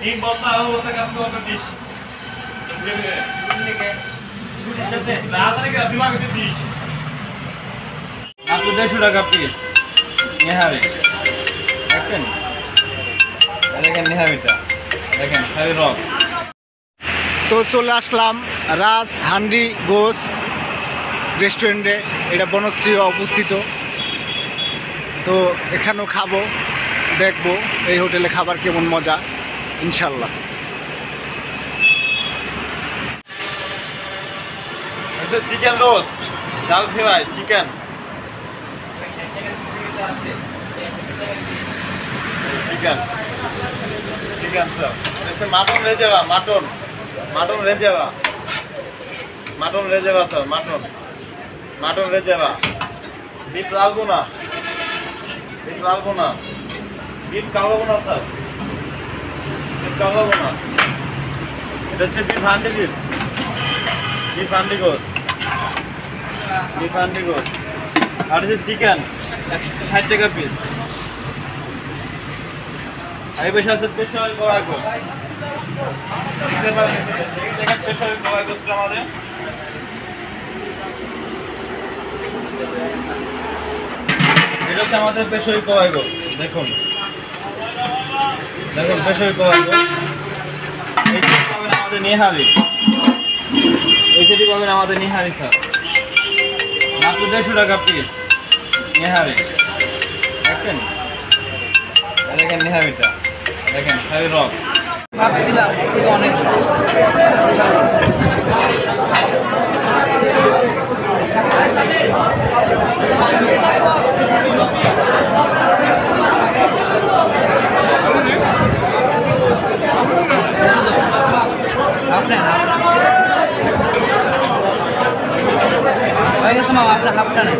एक बोलता है वो तक इसको कर दिश সাথে রাজা নাকি দিমাগ এসে দিশ মাত্র 150 টাকা পিস নেহারি দেখছেন দেখেন নেহারিটা দেখেন হেভি রক। তো চলে আসলাম রাজ হান্ডি গোস রেস্টুরেন্টে, এটা বনশ্রী অবস্থিত। তো এখানেও খাবো, দেখবো এই হোটেলে খাবার কেমন মজা ইনশাল্লাহ। Chicken roast dal fry chicken chicken chicken sir দেখছেন মাটন রেজেবা মাটন রেজেবা স্যার মাটন রেজেবা বিফ লালগুনা বিফ কালোগুনা স্যার বিফ কালোগুনা এটা হচ্ছে বিফ হান্ডি গোস আর হচ্ছে চিকেন 160 টাকা পিস। এই বেশি আছে স্পেশাল করা গোস স্পেশাল করা গোসটা আমাদের এটা হচ্ছে আমাদের স্পেশাল করা গোস। দেখুন স্পেশাল করা গোস এই যে পাবেন আমাদের নেহারি স্যার মাত্র 150 টাকা পিস নেহারি দেখছেন দেখেন নেহারিটা দেখেন হেভি রক। ভাবছিলাম অনেক হয়ে গেছে মা আপনার হাফটা নেই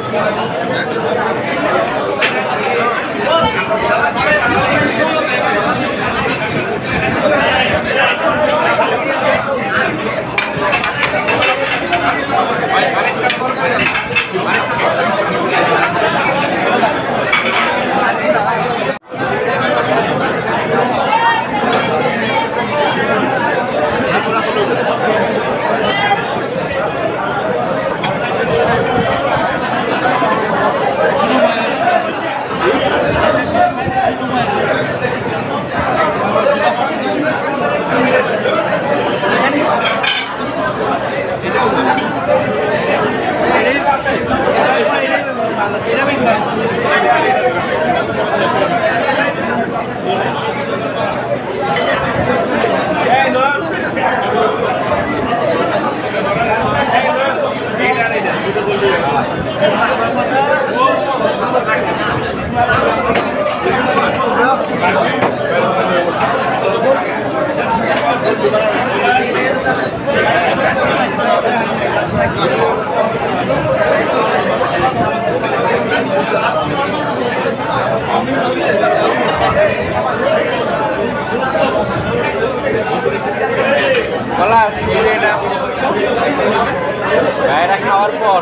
এটা খাওয়ার পর